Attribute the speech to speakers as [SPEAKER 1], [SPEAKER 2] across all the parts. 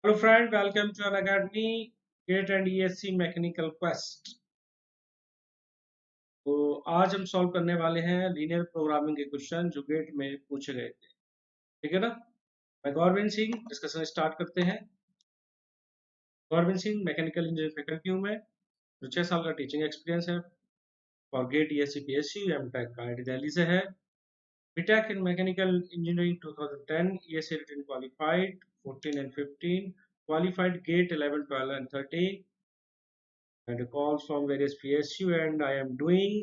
[SPEAKER 1] Hello friend, welcome to Unacademy GATE and ESC mechanical quest. तो आज हम solve करने वाले हैं लीनियर प्रोग्रामिंग के क्वेश्चन जो गेट में पूछे गए थे। ठीक है ना। मैं गौरविंद सिंह, डिस्कशन स्टार्ट करते हैं। गौरविंद सिंह मैकेनिकल इंजीनियरिंग फैकल्टी हूँ मैं, जो 6 साल का टीचिंग एक्सपीरियंस है। और गेट ईएससी पीएससी एमटेक का आईआईटी दिल्ली से है। BTech in mechanical engineering 2010, ESC written qualified 14 and 15, qualified GATE 11, 12 and 13, and calls from various PSU, and I am doing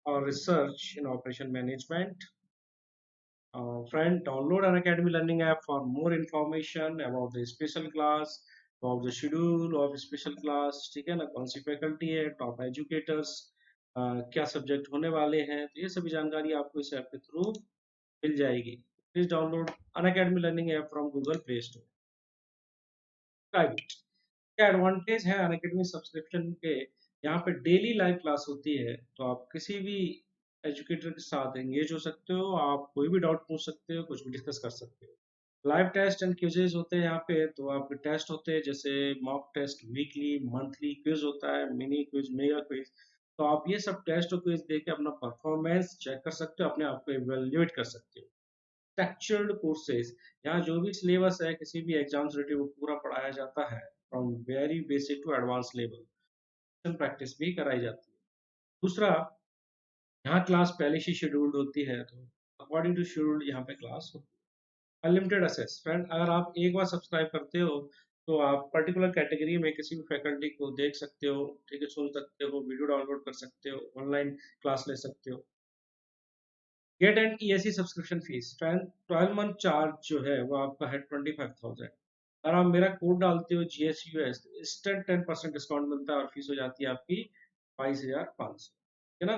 [SPEAKER 1] research in operation management. Friend, download an Academy Learning app for more information about the special class, about the schedule of special class, ठीक है ना, कौन सी faculty है, top educators, क्या subject होने वाले हैं, तो ये सभी जानकारी आपको इस ऐप के थ्रू मिल जाएगी। Please download Unacademy learning app from Google Play Store. Right. क्या एडवांटेज है अनअकैडमी सब्सक्रिप्शन के? यहाँ पे डेली लाइव क्लास होती है, तो आप किसी भी एजुकेटर के साथ एंगेज हो सकते हो, आप कोई भी डाउट पूछ सकते हो, कुछ भी डिस्कस कर सकते हो। लाइव टेस्ट एंड क्विजेज होते हैं यहाँ पे, तो आपके टेस्ट होते हैं जैसे mock test, weekly, monthly quiz होता है, मिनी क्विज, मेगा क्विज। तो आप ये सब टेस्ट और क्विज देके अपना परफॉर्मेंस चेक कर सकते हो, अपने आप को इवेल्युएट कर सकते हो। स्ट्रक्चर्ड कोर्सेज, यहाँ जो भी सिलेबस है किसी भी एग्जाम से रिलेटेड वो पूरा पढ़ाया जाता है, from very basic to advance level. Practice भी कराई जाती है। दूसरा, यहाँ क्लास पहले से शेड्यूल्ड होती है, तो अकॉर्डिंग टू शेड्यूल यहाँ पे क्लास होती है। अनलिमिटेड एक्सेस, फ्रेंड, अगर आप एक बार सब्सक्राइब करते हो तो आप पर्टिकुलर कैटेगरी में किसी भी फैकल्टी को देख सकते हो, ठीक है, सुन सकते हो, वीडियो डाउनलोड कर सकते हो, ऑनलाइन क्लास ले सकते हो। GATE and ESC subscription fees, 12 month charge जो है वो आपका है 25,000। अगर आप मेरा कोड डालते हो GSUS, तो इंस्टेंट 10% डिस्काउंट मिलता है और फीस हो जाती है आपकी 22,500। है ना।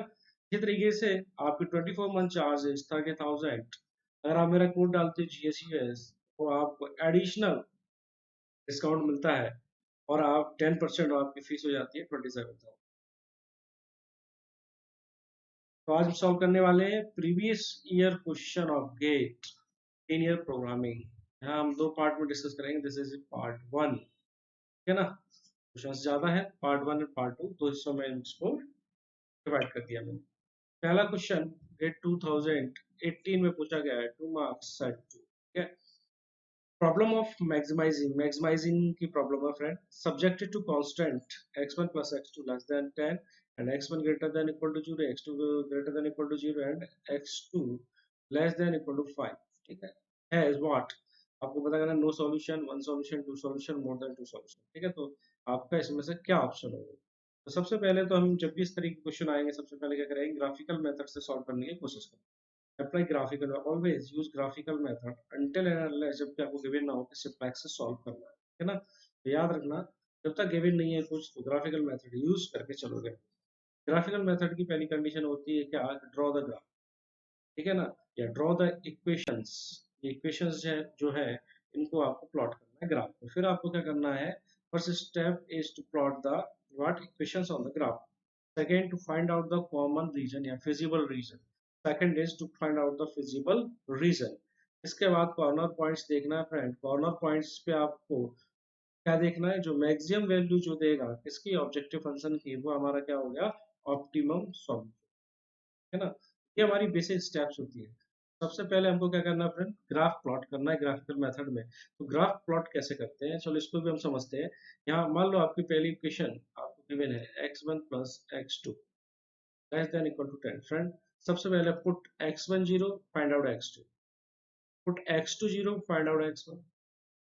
[SPEAKER 1] इसी तरीके से आपकी 24 मंथ चार्ज है 30,000। अगर आप मेरा कोड डालते हो GSUS, तो आपको एडिशनल डिस्काउंट मिलता है और आप 10% आपकी फीस हो जाती है 27,000। तो आज हम सॉल्व करने वाले हैं previous year question of GATE linear programming. यहाँ हम दो पार्ट में डिस्कस करेंगे, दिस इज पार्ट 1। ठीक है ना। क्वेश्चन ज्यादा है, पार्ट 1 और पार्ट 2 दो हिस्सों में इसको डिवाइड कर दिया मैंने। पहला क्वेश्चन गेट 2018 में पूछा गया है, 2 मार्क्स सेट 2। ठीक है। प्रॉब्लम ऑफ मैक्सिमाइजिंग की प्रॉब्लम है friend. Subjected to constant x1 plus x2 less than 10 and x1 greater than equal to 0, x2 greater than equal to 0 and x2 less than equal to 5। ठीक है is what, आपको पता करना, no solution, one solution, two solution, more than two solution. ठीक है। तो आपका इसमें से क्या ऑप्शन होगा? तो सबसे पहले तो हम जब भी इस तरह के क्वेश्चन आएंगे, सबसे पहले क्या करेंगे, ग्राफिकल मेथड से सॉल्व करने की कोशिश करें। Apply graphical, always use graphical method until and unless जब तक आपको गिवन ना हो कि सिंपलेक्स से सॉल्व करना है ना। तो याद रखना, जब तक गिवन नहीं है कुछ तो ग्राफिकल मेथड यूज करके चलोगे। ग्राफिकल मेथड की पहली कंडीशन होती है क्या, ड्रॉ द ग्राफ। ठीक है ना, या ड्रॉ द इक्वेशंस। ये इक्वेशंस जो है इनको आपको प्लॉट करना है ग्राफ पे। फिर आपको क्या करना है, first step is to plot the what equations on the graph. Second, to find out the common region या feasible region. Second is to find out the feasible region. इसके बाद कॉर्नर पॉइंट्स देखना है फ्रेंड। कॉर्नर पॉइंट्स पे आपको क्या देखना है, जो मैक्सिमम वैल्यू जो देगा किसकी, ऑब्जेक्टिव फंक्शन की, वो हमारा क्या हो गया, ऑप्टिमम सॉल्यूशन। है ना। ये हमारी बेसिक स्टेप्स होती है। सबसे पहले हमको क्या करना है फ्रेंड, ग्राफ प्लॉट करना है ग्राफिकल मेथड में। तो ग्राफ प्लॉट कैसे करते हैं, चलो इसको भी हम समझते हैं। यहाँ मान लो आपकी पहली इक्वेशन आपको गिवन है x1 plus x2 less than equal to 10। Friend, सबसे पहले put x1 0, find out x2, put x2 0, find out x1।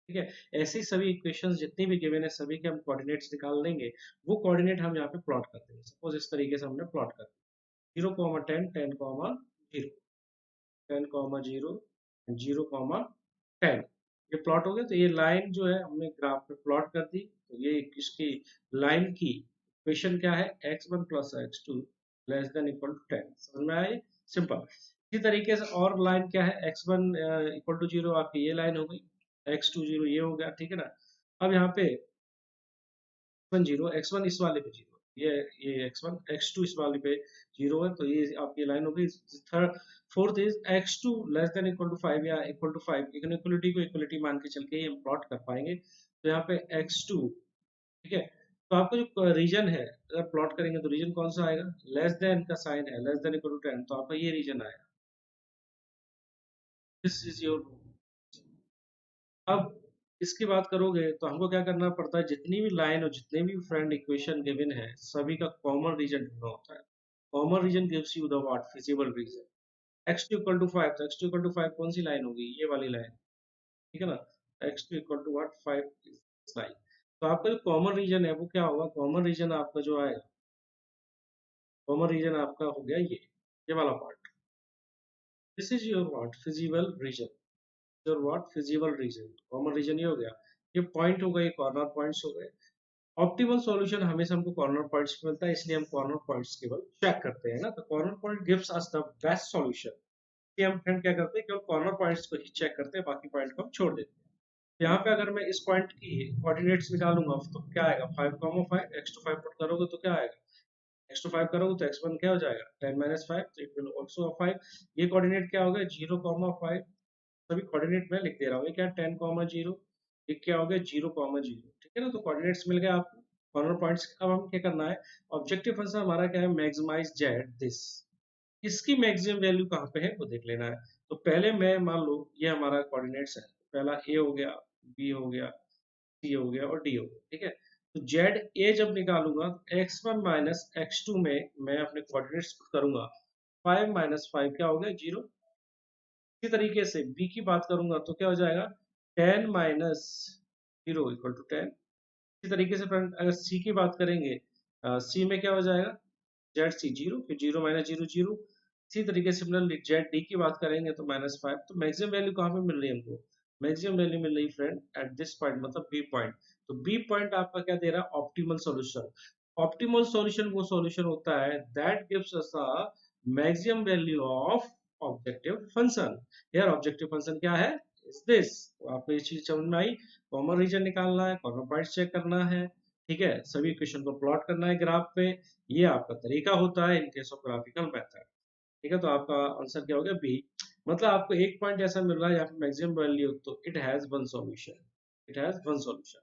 [SPEAKER 1] ठीक है। ऐसे ही सभी इक्वेशंस जितनी भी गिवन है सभी के हम कोऑर्डिनेट्स निकाल लेंगे। वो कोऑर्डिनेट हम यहाँ पे प्लॉट कर देंगे। सपोज इस तरीके से हमने प्लॉट कर दिया, 0, 10, 10, 0, 10, 0, 0, 10। ये प्लॉट हो गया। तो ये लाइन जो है हमने ग्राफ पे प्लॉट कर दी। तो ये इसकी लाइन की इक्वेशन क्या है, x1 plus x2 less than equal to 10। समझ में आया? सिंपल। इसी तरीके से और लाइन क्या है, x1 इक्वल टू 0, आपकी ये लाइन हो गई, x2 0 ये हो गया। ठीक है ना। अब यहाँ पे x1 0, x1 इस वाले पे 0, ये x1 x2 इस वाले पे 0 है, तो ये आपकी लाइन हो गई। Third fourth is x2 less than equal to 5 या इक्वल टू 5, इक्वलिटी को इक्वलिटी मान के चल के ये हम प्लॉट कर पाएंगे। तो यहाँ पे x2, ठीक है, तो आपका जो रीजन है अगर प्लॉट करेंगे तो रीजन कौन सा आएगा, लेस देन का साइन है, लेस देन इक्वल टू 10, तो आपका ये रीजन आएगा। This is your. अब इसकी बात करोगे तो हमको क्या करना पड़ता है, जितनी भी लाइन और जितने भी फ्रेंड इक्वेशन गिवन है सभी का कॉमन रीजन ढूंढना होता है। Common region gives you the what, feasible region. x2 equal to 5, तो x2 इक्वल टू 5 कौन सी लाइन होगी, ये वाली लाइन, ठीक है ना। x2 इक्वल टू व्हाट 5 इस लाइन। तो आपका जो कॉमन रीजन है वो क्या होगा, कॉमन रीजन आपका जो आएगा, कॉमन रीजन आपका हो गया ये वाला part. This is your what, feasible region. Your what, feasible region, common region ये हो गया। ये पॉइंट हो गए, कॉर्नर पॉइंट्स हो गए। ऑप्टिमल सॉल्यूशन हमेशा हमको कॉर्नर पॉइंट्स पे मिलता है, इसलिए हम कॉर्नर पॉइंट्स केवल चेक करते हैं ना, तो corner point gives us the best solution. इसलिए हम फ्रेंड क्या करते हैं, केवल कॉर्नर पॉइंट्स को ही चेक करते हैं, बाकी पॉइंट को हम छोड़ देते हैं। तो यहाँ पे अगर मैं इस पॉइंट की कोऑर्डिनेट्स निकालूंगा तो क्या आएगा, 5,5, x to 5 पुट करोगे तो क्या आएगा, x to 5 करोगे तो x1 क्या हो जाएगा, 10 - 5, तो इट विल आल्सो 5। ये कोऑर्डिनेट क्या हो गया, 0,5, सभी कोऑर्डिनेट में लिख दे रहा हूँ, ये क्या 10,0, ये क्या हो गया 0,0, ठीक है ना। तो कोऑर्डिनेट्स मिल गए आपको, कॉर्नर पॉइंट्स। अब हम क्या करना है, ऑब्जेक्टिव फंक्शन हमारा क्या है, मैक्सिमाइज जेड दिस, इसकी मैक्सिमम वैल्यू कहाँ पे है वो देख लेना है। तो पहले मैं मान लो ये हमारा कोऑर्डिनेट्स है, पहला ए हो गया, बी हो गया, सी हो गया और डी हो गया, ठीक है। तो जेड ए जब निकालूंगा तो x1 माइनस x2 में मैं अपने कोऑर्डिनेट्स करूंगा, 5 - 5 क्या हो गया 0। इसी तरीके से बी की बात करूंगा तो क्या हो जाएगा, 10 - 0 इक्वल टू 10। इसी तरीके से फ्रेंड अगर सी की बात करेंगे, सी में क्या हो जाएगा, जेड सी 0, फिर 0 - 0 0। इसी तरीके से सिमिलरली जेड डी की बात करेंगे तो -5। तो मैक्सिमम वैल्यू कहाँ पे मिल रही है हमको, मैक्सिमम वैल्यू मिल रही है फ्रेंड एट दिस पॉइंट, मतलब बी पॉइंट। तो बी पॉइंट आपका क्या दे रहा है, ऑप्टिमल सॉल्यूशन। ऑप्टिमल सॉल्यूशन वो सॉल्यूशन होता है that gives us a maximum value of objective function. यार ऑब्जेक्टिव फंक्शन क्या है, इज दिस। तो आपको ये चीज समझ में आई, कॉमन रीजन निकालना है, कॉर्नर पॉइंट चेक करना है, ठीक है, सभी इक्वेशन को प्लॉट करना है ग्राफ पे, ये आपका तरीका होता है in case of graphical method, ठीक है। तो आपका आंसर क्या हो गया बी। मतलब आपको एक पॉइंट ऐसा मिल रहा है यहाँ पे मैक्सिमम वैल्यू, तो it has one solution, it has one solution,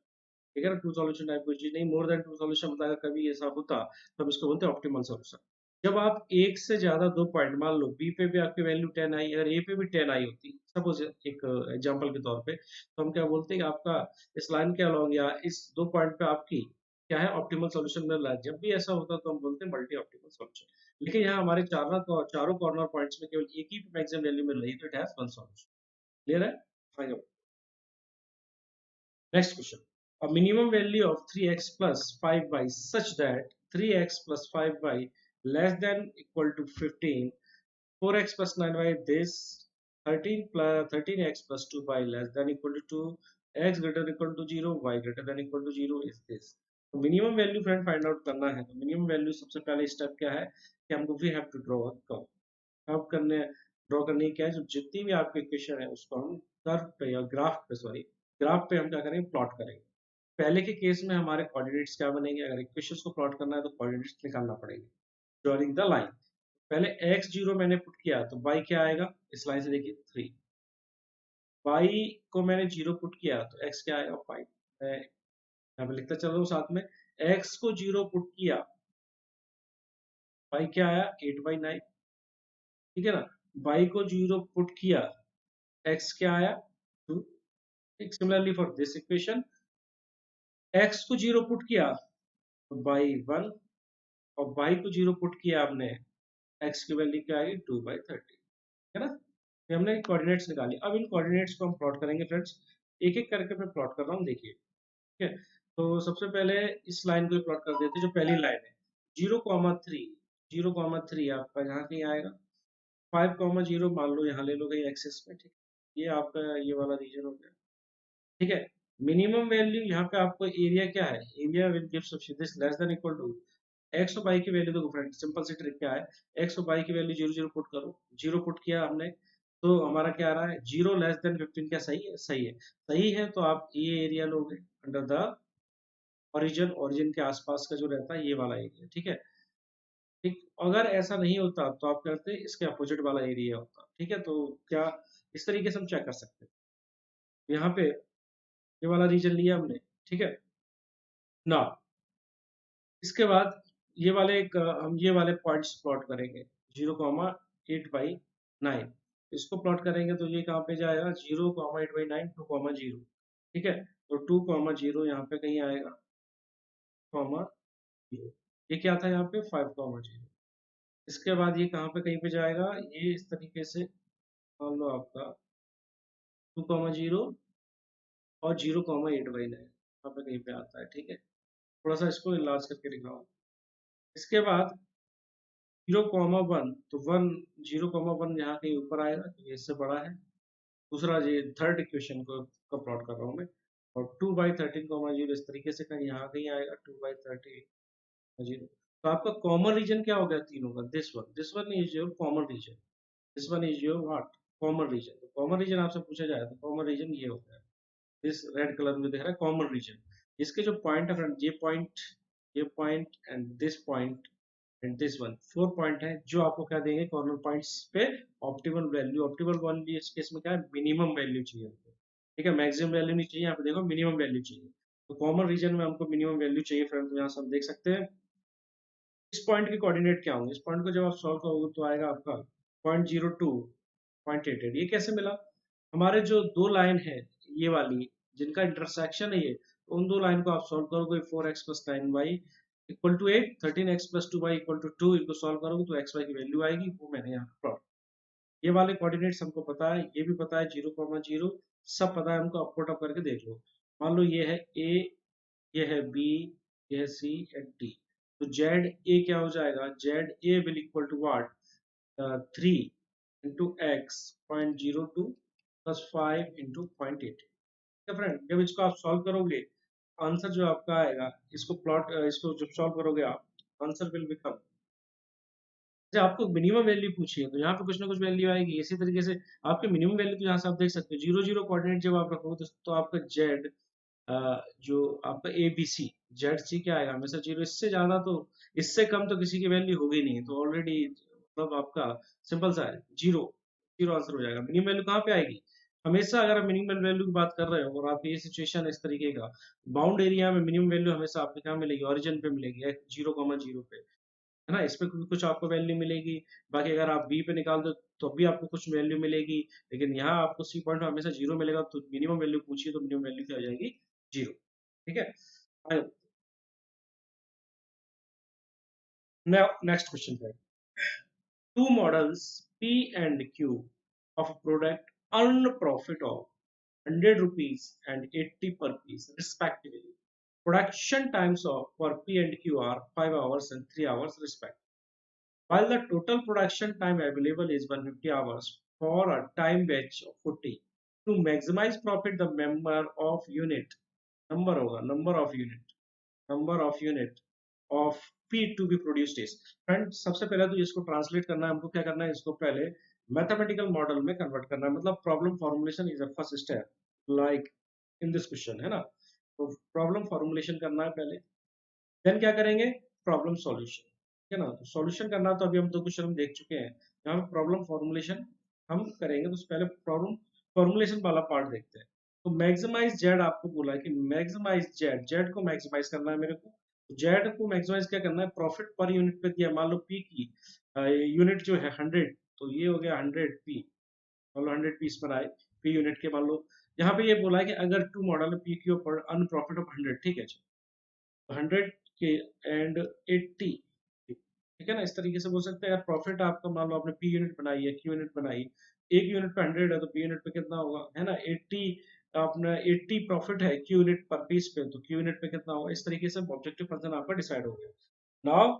[SPEAKER 1] ठीक है ना। टू सॉल्यूशन टाइप कोई चीज नहीं, मोर देन टू सॉल्यूशन मतलब अगर कभी ऐसा होता तो हम इसको बोलते हैं ऑप्टिमल सॉल्यूशन। जब आप एक से ज्यादा दो पॉइंट, मान लो बी पे भी आपकी वैल्यू 10 आई, अगर ए पे भी 10 आई होती, सपोज एक एग्जांपल के तौर पे, तो हम क्या बोलते हैं कि आपका इस लाइन के अलॉन्ग या इस दो पॉइंट पे आपकी क्या है, ऑप्टिमल सॉल्यूशन मिल रहा है। जब भी ऐसा होता है तो हम बोलते हैं मल्टी ऑप्टिमल सॉल्यूशन। लेकिन यहाँ हमारे चारों कॉर्नर पॉइंट्स में केवल एक ही मैक्सिमम वैल्यू मिल रही है, तो it has one solution. Clear है, आगे। Next question. A minimum value of 3x plus 5y such that 3x plus 5y less than equal to 15, 4x plus 9y this 13x plus 2y less than equal to 2, x greater than equal to 0, y greater than equal to 0 is this। तो minimum value friend find out करना है, तो minimum value सबसे पहले step क्या है कि हमको we have to draw a curve. Curve करने, ड्रॉ करने की क्या है, जो जितनी भी आपकी इक्वेशन है उसको हम कर्व पे या ग्राफ पे, सॉरी ग्राफ पे हम क्या करेंगे, प्लॉट करेंगे। पहले के केस में हमारे कोऑर्डिनेट्स क्या बनेंगे, अगर इक्वेशंस को प्लॉट करना है तो कोऑर्डिनेट्स निकालना पड़ेगा ड्रॉइंग द लाइन। पहले x0 मैंने पुट किया तो y क्या आएगा, इस लाइन से देखिए 3। y को मैंने 0 पुट किया तो x क्या आएगा 5। मैं यहाँ पे लिखता चल रहा हूँ साथ में, x को 0 पुट किया, y क्या आया 8/9, ठीक है ना। y को 0 पुट किया, x क्या आया 2। Similarly for this equation, x को 0 पुट किया तो y 1, और y को 0 पुट किया आपने, x की वैल्यू क्या आएगी 2/30, है ना। ये हमने कोऑर्डिनेट्स निकाली। अब इन कोऑर्डिनेट्स को हम प्लॉट करेंगे फ्रेंड्स, एक एक करके मैं प्लॉट कर रहा हूँ, देखिए, ठीक है। तो सबसे पहले इस लाइन को प्लॉट कर देते हैं, जो पहली लाइन है 0,3, 0,3 आपका यहाँ कहीं आएगा, 5,0 मान लो यहाँ ले लो कहीं एक्सेस में, ठीक है। ये आपका ये वाला रीजन हो गया, ठीक है। मिनिमम वैल्यू यहाँ पे आपको एरिया क्या है, area will give this less than equal to X और वाई की वैल्यू। देखो फ्रेंड सिंपल सी ट्रिक क्या है, एक्स और वाई की वैल्यू 0 0 पुट करो, 0 पुट किया हमने तो हमारा क्या आ रहा है 0 लेस देन 15, क्या सही है, सही है, सही है। तो आप ये एरिया लोगे अंडर द ओरिजिन के आसपास का जो रहता है ये वाला एरिया, ठीक है। ठीक, अगर ऐसा नहीं होता तो आप करते इसके अपोजिट वाला एरिया होता, ठीक है। तो क्या इस तरीके से हम चेक कर सकते हैं। यहाँ पे ये वाला रीजन लिया हमने, ठीक है ना। इसके बाद ये वाले हम ये वाले पॉइंट्स प्लॉट करेंगे, 0,8/9। इसको प्लॉट करेंगे तो ये कहाँ पे जाएगा, 0,8/9, 2,0, ठीक है। तो 2,0 यहाँ पे कहीं आएगा, कॉमा 0। ये क्या था यहाँ पे, 5,0। इसके बाद ये कहाँ पे कहीं पे जाएगा, ये इस तरीके से मान लो आपका 2,0 और 0,8/9 यहाँ पे कहीं पे आता है, ठीक है। थोड़ा सा इसको इलाज करके दिखाओ। इसके बाद 0,1, तो 0,1 यहाँ कहीं ऊपर आएगा, तो ये इससे बड़ा है। दूसरा ये थर्ड इक्वेशन को प्लॉट कर रहा हूँ मैं। और 2/13,0 इस तरीके से कहीं यहाँ कहीं आएगा, 2/13,0। तो आपका कॉमन रीजन क्या हो गया तीनों का, this one is your common region, this one is your what, common region. तो कॉमन रीजन आपसे पूछा जाए तो कॉमन रीजन ये होता है, इस रेड कलर में दिख रहा है कॉमन रीजन। इसके जो पॉइंट है फ्रेंड, ये point and this point and this one, 4 point है जो आपको क्या देंगे कॉर्नर पॉइंट्स पे ऑप्टिमल वैल्यू। ऑप्टिमल वैल्यू इस केस में क्या है, मिनिमम वैल्यू चाहिए हमको, ठीक है। मैक्सिमम वैल्यू नहीं चाहिए, यहाँ पे देखो मिनिमम वैल्यू चाहिए। तो कॉमन रीजन में हमको मिनिमम वैल्यू चाहिए फ्रेंड, तो यहाँ से हम देख सकते हैं इस पॉइंट के कोऑर्डिनेट क्या होंगे। इस पॉइंट को जब आप सॉल्व करोगे तो आएगा आपका 0.02, 0.88। ये कैसे मिला, हमारे जो दो लाइन है ये वाली जिनका इंटरसेक्शन है ये, तो उन दो लाइन को आप सॉल्व करोगे, 4x + 9y equal to 8, 13x + 2y equal to 2, इनको सॉल्व करोगे तो xy की वैल्यू आएगी, वो मैंने यहाँ प्लॉट। ये वाले कोऑर्डिनेट्स हमको पता है, ये भी पता है 0,0, सब पता है हमको, अप पुट अप करके देख लो। मान लो ये है a, ये है b, ये है c एंड d। तो जेड ए क्या हो जाएगा, Z A will equal to what, 3 into X 0.02 plus 5 into 0.8। Friend जब इसको आप सॉल्व करोगे, आंसर जो आपका आएगा, इसको जब सॉल्व करोगे आप, आंसर विल बिकम, जैसे आपको मिनिमम वैल्यू पूछी है तो यहाँ पे कुछ ना कुछ वैल्यू आएगी। इसी तरीके से आपके मिनिमम वैल्यू तो यहाँ से आप देख सकते हो, 0,0 कोऑर्डिनेट जब आप रखोगे तो आपका जेड, जो आपका A B C, Z C क्या आएगा, हमेशा 0। इससे ज्यादा तो, इससे कम तो किसी की वैल्यू होगी नहीं, तो ऑलरेडी मतलब आपका सिंपल सा है, 0, 0 आंसर हो जाएगा। मिनिमम वैल्यू कहाँ पे आएगी, हमेशा अगर आप मिनिमम वैल्यू की बात कर रहे हो और आपकी ये सिचुएशन इस तरीके का, बाउंड एरिया में मिनिमम वैल्यू हमेशा आपको क्या मिलेगी, ओरिजिन पे मिलेगी, 0,0 पे, है ना। इसमें कुछ आपको वैल्यू मिलेगी, बाकी अगर आप बी पे निकाल दो तो भी आपको कुछ वैल्यू मिलेगी, लेकिन यहाँ आपको सी पॉइंट में हमेशा 0 मिलेगा। तो मिनिमम वैल्यू पूछिए तो मिनिमम वैल्यू क्या हो जाएगी, 0, ठीक है। Now next question है, two models P and Q of a product earn profit of 100 rupees and 80 per piece respectively. Production times of for P and Q are 5 hours and 3 hours respectively. While the total production time available is 150 hours for a time batch of 40. To maximize profit, the number of unit of P to be produced is। Friend सबसे पहले तो इसको translate करना है हमको, क्या करना है, इसको पहले मैथमेटिकल मॉडल में कन्वर्ट करना है, मतलब problem formulation is a first step like in this question, है ना। तो प्रॉब्लम फॉर्मुलेशन करना है पहले, देन क्या करेंगे, प्रॉब्लम सॉल्यूशन, है ना। तो सॉल्यूशन करना तो अभी हम दो क्वेश्चन देख चुके हैं, यहाँ पे प्रॉब्लम फॉर्मुलेशन हम करेंगे। तो पहले प्रॉब्लम फॉर्मुलेशन वाला पार्ट देखते हैं। तो मैक्सिमाइज जेड आपको बोला है कि मैक्सिमाइज जेड, जेड को मैक्सिमाइज करना है मेरे को। जेड को मैक्सिमाइज क्या करना है, प्रॉफिट पर यूनिट पे दिया, मान लो पी की यूनिट जो है 100, तो ये हो गया 100 पी, मान लो 100 पीस पर आए पी यूनिट के, मान लो यहाँ पे ये बोला है कि अगर टू मॉडल पी क्यू पर अन प्रॉफिट ऑफ 100, ठीक है, 100 के एंड 80, ठीक है ना। इस तरीके से बोल सकते हैं, प्रॉफिट आपका मान लो आपने पी यूनिट बनाई है, क्यू यूनिट बनाई, एक यूनिट पे 100 है तो पी यूनिट पे कितना होगा, है ना, 80। आपने 80 प्रॉफिट है क्यू यूनिट पर पीस पे, तो क्यू यूनिट पे कितना होगा। इस तरीके से ऑब्जेक्टिव फंक्शन आपका डिसाइड हो गया। Now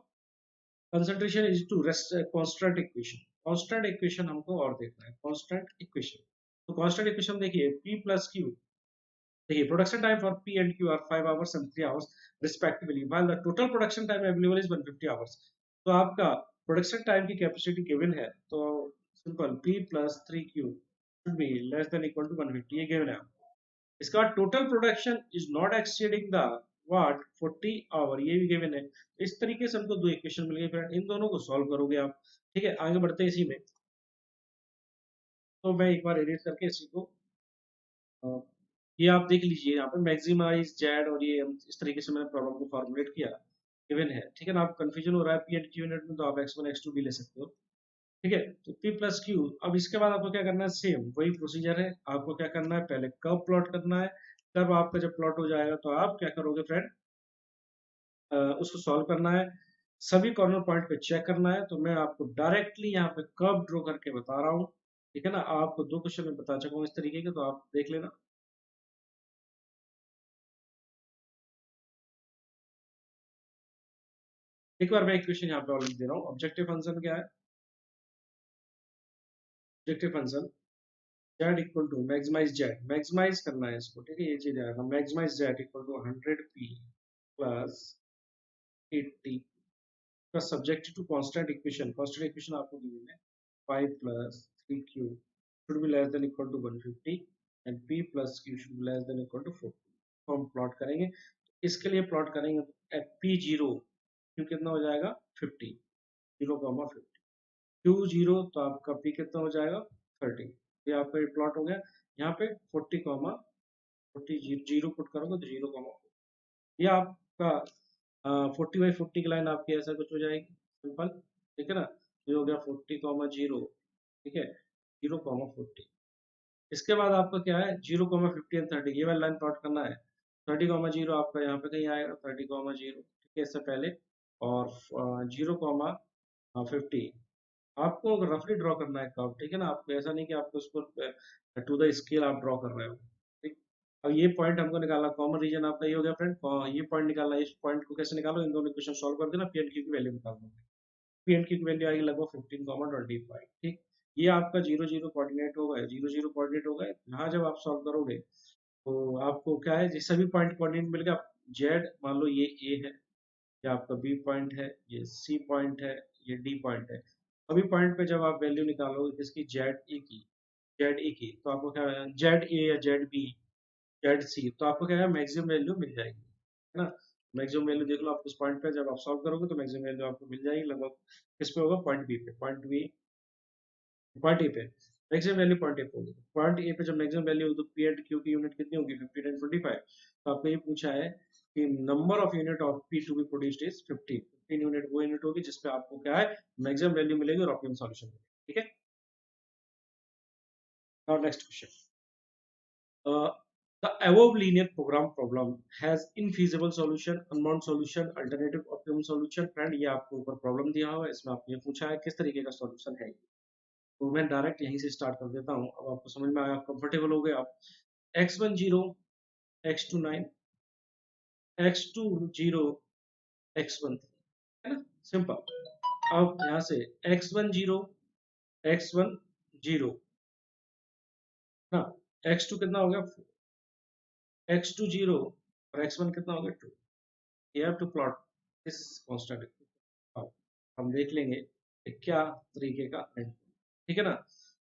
[SPEAKER 1] concentration is to constant equation. Constant equation हमको और देखना है, कांस्टेंट इक्वेशन। तो कांस्टेंट इक्वेशन देखिए, पी प्लस क्यू, देखिए production time for P and Q are 5 hours and 3 hours respectively while the total production time available is 150 hours। तो आपका production time की कैपेसिटी गिवन है, तो simple p plus 3q should be less than equal to 150, ये given है। इसका total production is not exceeding the what 40 hour, ये भी गिवन है। इस तरीके से हमको दो इक्वेशन मिल गई फ्रेंड, इन दोनों को सॉल्व करोगे आप। ठीक है, आगे बढ़ते हैं इसी में। तो मैं एक बार एडिट करके इसी को ये आप देख लीजिए यहाँ पे मैक्सिमाइज जेड, और ये इस तरीके से मैंने प्रॉब्लम को फॉर्मुलेट किया, गिवन है। ठीक है ना, आप कंफ्यूजन हो रहा है पी एंड क्यू यूनिट में, तो आप x1 x2 भी ले सकते हो। ठीक है, तो p प्लस क्यू। अब इसके बाद आपको क्या करना है, सेम वही प्रोसीजर है। आपको क्या करना है, पहले कर्व प्लॉट करना है। कर्व आपका जब प्लॉट हो जाएगा तो आप क्या करोगे फ्रेंड, उसको सॉल्व करना है। सभी कॉर्नर पॉइंट पे चेक करना है। तो मैं आपको डायरेक्टली यहाँ पे कर्व ड्रॉ करके बता रहा हूँ। ठीक है ना, आपको दो क्वेश्चन में बता चुका हूँ इस तरीके के, तो आप देख लेना। एक बार मैं एक क्वेश्चन यहाँ पे और लिख दे रहा हूँ। ऑब्जेक्टिव फंक्शन क्या है, objective function Z equal to maximize Z, maximize करना है इसको। ठीक है, ये चीज आएगा, maximize Z equal to 100p plus 80 का subject to constant equation. Constant equation आपको दी हुई है 5 plus 3q should be less than equal to 150 and p plus q should be less than equal to 40। तो हम प्लॉट करेंगे, इसके लिए प्लॉट करेंगे एट पी जीरो, क्यू कितना हो जाएगा 50, 0,50। क्यू जीरो तो आपका पी कितना हो जाएगा 30। ये आपका ये प्लॉट हो गया। यहाँ पे 40, जीरो पुट करोगे तो 0, ये आपका 40/40 की लाइन आपकी ऐसा कुछ हो जाएगी, सिंपल। ठीक है ना, ये हो गया 40,0। ठीक है, 0,40। इसके बाद आपका क्या है, 0,50 एंड 30, ये वाला लाइन प्लॉट करना है। 30,0 आपका यहाँ पे कहीं आएगा, 30,0। ठीक है, इससे पहले। और 0,50 आपको रफली ड्रॉ करना है कर्व। ठीक है ना, आपको ऐसा नहीं कि आपको उसको टू द स्केल आप ड्रॉ कर रहे हो। ठीक, अब ये पॉइंट हमको निकालना, कॉमन रीजन आपका ये हो गया फ्रेंड। ये पॉइंट निकालना है। इस पॉइंट को कैसे निकालो, इन दोनों इक्वेशन सॉल्व कर देना, पी एंड क्यू की वैल्यू निकाल दो। पी एंड क्यू की वैल्यू आएगी लगभग 15,25। ठीक, ये आपका 0 0 कोऑर्डिनेट होगा, 0 0 कोऑर्डिनेट होगा। यहाँ जब आप सॉल्व करोगे तो आपको क्या है, ये सभी पॉइंट कोऑर्डिनेट मिल गया। जेड मान लो ये ए है, ये आपका बी पॉइंट है, ये सी पॉइंट है, ये डी पॉइंट है। अभी पॉइंट पे जब आप वैल्यू निकालोगे किसकी, जेड ए की, तो आपको क्या है, जेड ए या जेड बी, जेड सी, तो आपको क्या है, मैक्सिमम वैल्यू मिल जाएगी। है ना, मैक्सिमम वैल्यू देख लो आप उस पॉइंट पे, जब आप सॉल्व करोगे तो मैक्सिमम वैल्यू आपको मिल जाएगी लगभग। किस पे होगा, पॉइंट बी पे, पॉइंट ए पे मैक्सिमम वैल्यू पॉइंट ए पे होगी। पॉइंट ए पे जब मैक्सिमम वैल्यू होगी तो पी एंड क्यू की यूनिट कितनी होगी, 15 एंड 25। तो आपको ये पूछा है कि number of unit of P to be produced is 15। 15 unit वो यूनिट होगी जिसपे आपको क्या है, मैक्सिमम वैल्यू मिलेगी और ऑप्टिमम सॉल्यूशन मिलेगा। ठीक है, now next question. The above linear program problem has infeasible solution, unbound solution, alternative optimum solution। Friend ये आपको ऊपर प्रॉब्लम दिया हुआ है, इसमें आपको ये पूछा है किस तरीके का सॉल्यूशन है। तो मैं डायरेक्ट यहीं से स्टार्ट कर देता हूँ। अब आपको समझ में आया, कंफर्टेबल हो गए आप। x1 0, x2 9, x2 0, x1 3, है ना, सिंपल। अब यहाँ से x1 0, x1 0 ना, x2 कितना हो गया, x2 0 और x1 कितना हो गया 2। you have to plot this constant। अब हम देख लेंगे कि क्या तरीके का है। ठीक है ना,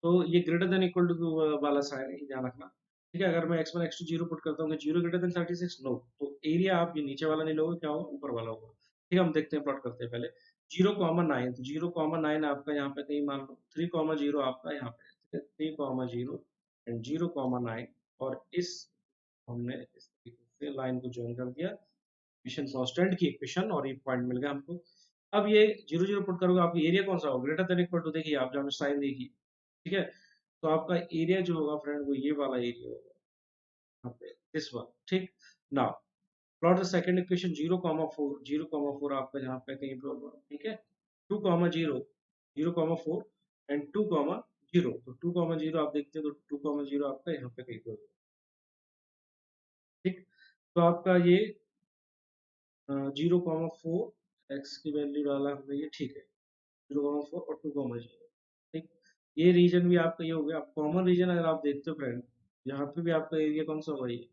[SPEAKER 1] तो ये ग्रेटर देन इक्वल टू वाला साइन है, ध्यान रखना। ठीक है, अगर मैं x1 x2 0 पुट करता हूँ, जीरो ग्रेटर देन 36, नो, तो एरिया आप ये नीचे वाला नहीं लोगे, क्या होगा, ऊपर वाला होगा। ठीक है, हम देखते हैं, प्लॉट करते हैं पहले। 0,9, तो 0,9 आपका यहाँ पे कहीं मान लो 3,0 आपका यहाँ पे। ठीक है, 3,0 एंड 0,9, और इस हमने इस तरीके से लाइन को ज्वाइन कर दिया इक्वेशन कांस्टेंट की इक्वेशन, और एक पॉइंट मिल गया हमको। अब ये 0 0 पुट करोगे, आपका एरिया कौन सा होगा, ग्रेटर देन इक्वल टू, देखिए आप जहाँ साइन देखिए। ठीक है, तो आपका एरिया जो होगा फ्रेंड, वो ये वाला एरिया होगा यहाँ पे, दिस वन। ठीक, now plot the second equation. 0,4, 0,4 आपका यहाँ पे कहीं पे होगा। ठीक है, 2,0, 0,4 एंड 2,0। तो 2,0 आप देखते हो, तो 2,0 आपका यहाँ पे कहीं पे होगा। ठीक, तो आपका ये 0,4 एक्स की वैल्यू डाला हमने, ये ठीक है, 0,4 और 2,0। ठीक, ये रीजन भी आपका ये हो गया। अब कॉमन रीजन अगर आप देखते हो फ्रेंड, यहाँ पे भी आपका एरिया कौन सा होगा, ये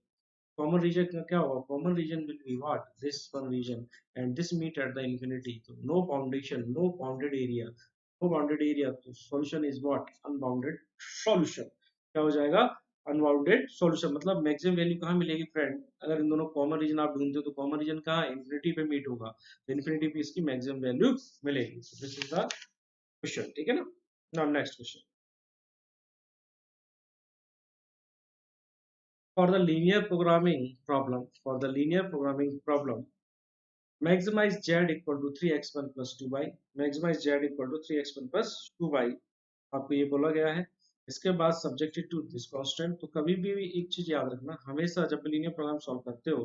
[SPEAKER 1] कॉमन रीजन का क्या होगा, common region will be what, this one region and this meet at the infinity. तो no boundation, no bounded area, no bounded area, तो solution is what, unbounded solution. क्या हो जाएगा, अनबाउंडेड सॉल्यूशन। मतलब maximum value कहाँ मिलेगी friend, अगर इन दोनों कॉमन रीजन आप ढूंढते हो तो कॉमन रीजन कहाँ है, इन्फिनिटी पे मीट होगा, तो इन्फिनिटी पे इसकी मैक्सिमम वैल्यू मिलेगी। दिस इज द क्वेश्चन, ठीक है ना। Now next question, for the linear programming problem, maximize z equal to 3x1 plus 2y, maximize z equal to 3x1 plus 2y, आपको ये बोला गया है। इसके बाद सब्जेक्टेड टू दिस कांस्टेंट। तो कभी भी एक चीज याद रखना, हमेशा जब लीनियर प्रोग्राम सॉल्व करते हो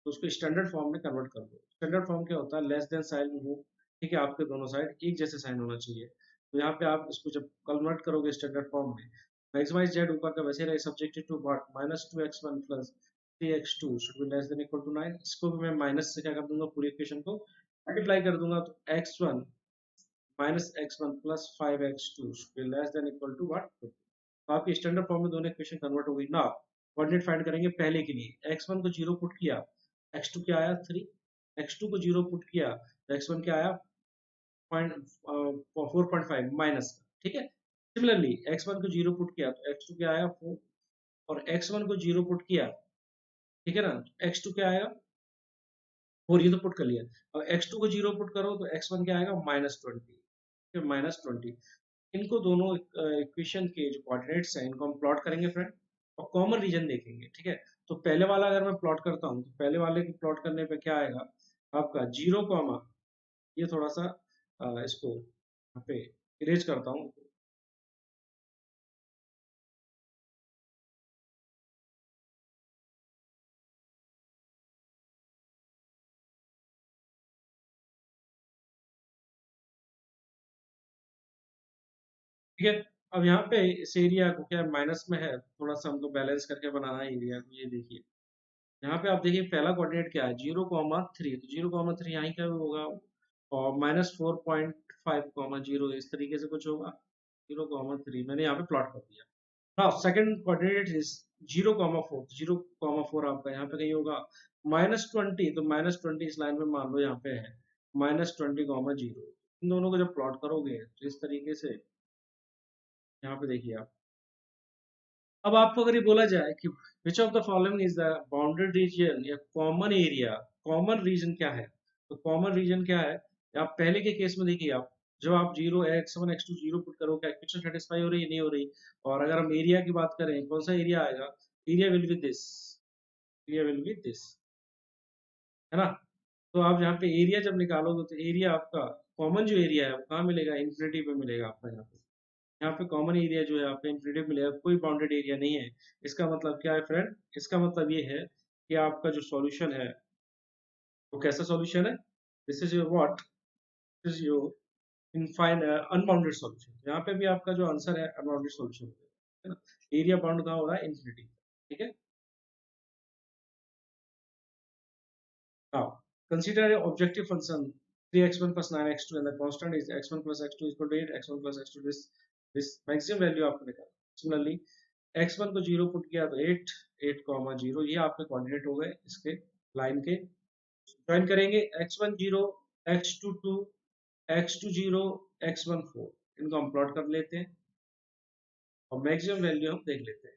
[SPEAKER 1] तो उसको स्टैंडर्ड फॉर्म में कन्वर्ट कर दो। स्टैंडर्ड फॉर्म क्या होता है, लेस देन साइन हो, ठीक है, आपके दोनों साइड एक जैसे साइन होना चाहिए। तो यहाँ पे आप इसको जब कन्वर्ट करोगे स्टैंडर्ड फॉर्म में, मैक्सिमाइज जेड ऊपर का वैसे रहे, subjected to what, -2x1 plus 3x2 should be less than equal to 9। इसको भी मैं माइनस से क्या कर दूंगा, पूरी इक्वेशन को मल्टीप्लाई कर दूंगा, तो x1 minus x1 plus 5x2 should be less than equal to what. तो आपकी स्टैंडर्ड फॉर्म में दोनों इक्वेशन कन्वर्ट हो गई ना। कोऑर्डिनेट फाइंड करेंगे पहले के लिए, x1 को 0 पुट किया, x2 क्या आया 3, x2 को 0 पुट किया तो x1 क्या आया 4.5 माइनस, ठीक है। सिमिलरली x1 को 0 पुट किया तो x2 क्या आया 4, और x1 को 0 पुट किया, ठीक है ना, x2 क्या आएगा 4, ये तो पुट कर लिया। अब x2 को 0 पुट करो तो x1 क्या आएगा -20, फिर -20। इनको दोनों इक्वेशन के जो कोऑर्डिनेट्स हैं इनको हम प्लॉट करेंगे फ्रेंड, और कॉमन रीजन देखेंगे, ठीक है। तो पहले वाला अगर मैं प्लॉट करता हूँ तो पहले वाले को प्लॉट करने पे क्या आएगा आपका 0 कॉमा, ये थोड़ा सा इसको यहाँ पे इरेज करता हूँ। ठीक है, अब यहाँ पे इस एरिया को क्या माइनस में है, थोड़ा सा हमको बैलेंस करके बनाना है एरिया को। ये देखिए यहाँ पे आप देखिए पहला कोऑर्डिनेट क्या है 0,3, तो 0,3 यहाँ क्या होगा, और -4.5,0 इस तरीके से कुछ होगा। 0,3 मैंने यहाँ पे प्लॉट कर दिया। नाउ सेकंड कोऑर्डिनेट इज 0,4, 0,4 आपका यहाँ पे कहीं होगा -20, तो -20 इस लाइन में मान लो यहाँ पे है -20,0। इन दोनों को जब प्लॉट करोगे तो इस तरीके से यहाँ पे देखिए आप। अब आपको अगर ये बोला जाए कि विच of the following is the bounded reason या कॉमन एरिया, कॉमन रीजन क्या है, तो कॉमन रीजन क्या है, आप पहले के केस में देखिए आप, जब आप 0 x1 x2 0 पुट करो क्या इक्वेशन सेटिस्फाई हो रही है, नहीं हो रही। और अगर हम एरिया की बात करें कौन सा एरिया आएगा, area will be this, area will be this, है ना। तो आप यहाँ पे एरिया जब निकालोगे तो एरिया आपका कॉमन जो एरिया है वो कहाँ मिलेगा, इन्फिनिटी पे मिलेगा आपका। यहाँ पे कॉमन एरिया जो है आपका इन्फिनिटी मिलेगा, कोई बाउंडेड एरिया नहीं है। इसका मतलब क्या है फ्रेंड, इसका मतलब ये है कि आपका जो सॉल्यूशन है वो कैसा सॉल्यूशन है, this is your what, this is your infinite unbounded solution. यहाँ पे भी आपका जो आंसर है अनबाउंडेड सॉल्यूशन है ना। एरिया बाउंड कहाँ हो रहा है, इन्फिनिटी, ठीक है। Now, consider an objective function 3x1 plus 9x2 and the constant is x1 plus x2 equal to 8, x1 plus x2, this maximum value आपको निकालना। Similarly, x1 को 0 पुट किया तो 8, 8,0, ये आपके कोऑर्डिनेट हो गए इसके लाइन के। ज्वाइन करेंगे x1 0, x2 2, x2 0, x1 4, इनको हम प्लॉट कर लेते हैं और मैक्सिमम वैल्यू हम देख लेते हैं।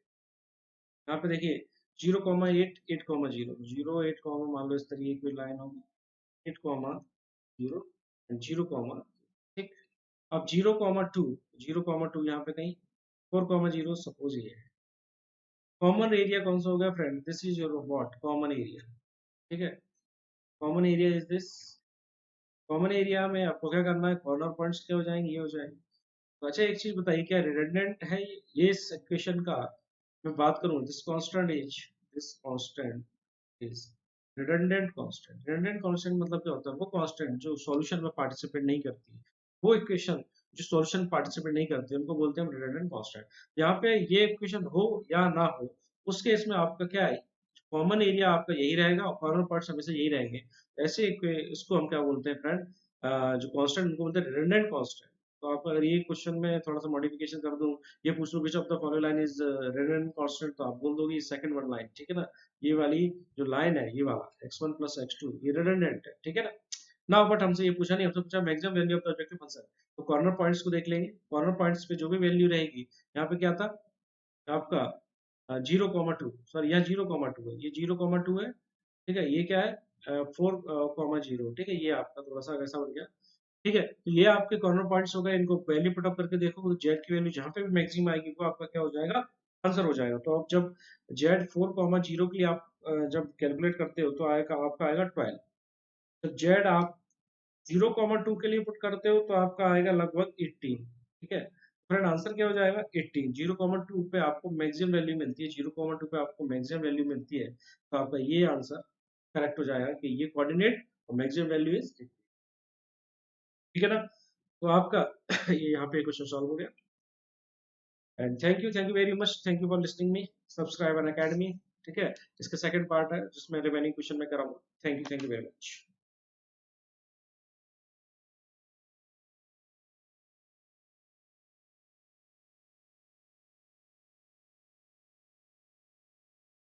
[SPEAKER 1] यहाँ पे देखिए 0,8, 8,0, 0 8, मान लो इस तरीके की लाइन होगी 8,0 एंड 0, ठीक। अब 0,2, 0,2 यहाँ पे कहीं 4,0 सपोज ये है। कॉमन एरिया कौन सा हो गया friend, this is your what common area, ठीक है। Common area is this. Common area में आपको क्या करना है, कॉर्नर पॉइंट्स क्या हो जाएंगे, ये हो जाएंगे। तो अच्छा एक चीज बताइए, क्या रिडंडेंट है ये इस इक्वेशन का, मैं बात करूं this constant is redundant constant. Redundant constant मतलब क्या होता है, वो कांस्टेंट जो सॉल्यूशन में पार्टिसिपेट नहीं करती, वो इक्वेशन जो सॉल्यूशन पार्टिसिपेट नहीं करती उनको बोलते हैं हम रिडंडेंट कांस्टेंट। यहाँ पे ये इक्वेशन हो या ना हो उस केस में आपका क्या है, कॉमन एरिया आपका यही रहेगा और कॉर्नर पार्ट्स हमेशा यही रहेंगे। ऐसे इसको हम क्या बोलते हैं फ्रेंड, जो कांस्टेंट उनको बोलते हैं रिडंडेंट कांस्टेंट। तो आप अगर ये क्वेश्चन में थोड़ा सा मॉडिफिकेशन कर दूं, ये पूछ लो which of the following line is redundant constant, तो आप बोल दोगे सेकंड वन लाइन, ठीक है ना। ये वाली जो लाइन है ये वाला x1 प्लस x2 ये रिडंडेंट है, ठीक है ना। ना बट हमसे ये पूछा नहीं, हमसे पूछा maximum value of the objective function. तो कॉर्नर पॉइंट्स को देख लेंगे, कॉर्नर पॉइंट्स पे जो भी वैल्यू रहेगी यहाँ पे क्या था आपका 0,2, सॉरी यहाँ 0,2 है, ये 0,2 है, ठीक है, ये क्या है 4,0, ठीक है, ये आपका थोड़ा सा वैसा बन गया, ठीक है। तो ये आपके कॉर्नर पॉइंट्स हो गए, इनको वैल्यू पुट अप करके देखो, तो जेड की वैल्यू जहाँ पे भी मैक्सिमम आएगी वो आपका क्या हो जाएगा, आंसर हो जाएगा। तो आप जब जेड 4,0 के लिए आप जब कैलकुलेट करते हो तो आएगा आपका आएगा 12। तो जेड आप 0,2 के लिए पुट करते हो तो आपका आएगा लगभग 18, ठीक है। फ्रेंड आंसर क्या हो जाएगा 18, 0,2 पे आपको मैक्सिमम वैल्यू मिलती है, 0,2 पे आपको मैक्सिमम वैल्यू मिलती है, तो आपका ये आंसर करेक्ट हो जाएगा कि ये कोऑर्डिनेट और मैक्सिमम वैल्यू इज, ठीक है ना। तो आपका ये यहाँ पे क्वेश्चन सॉल्व हो गया। And thank you very much, thank you for listening me, subscribe Unacademy, ठीक है। इसका सेकंड पार्ट है जिसमें रिमेनिंग क्वेश्चन मैं कराऊंगा। Thank you very much.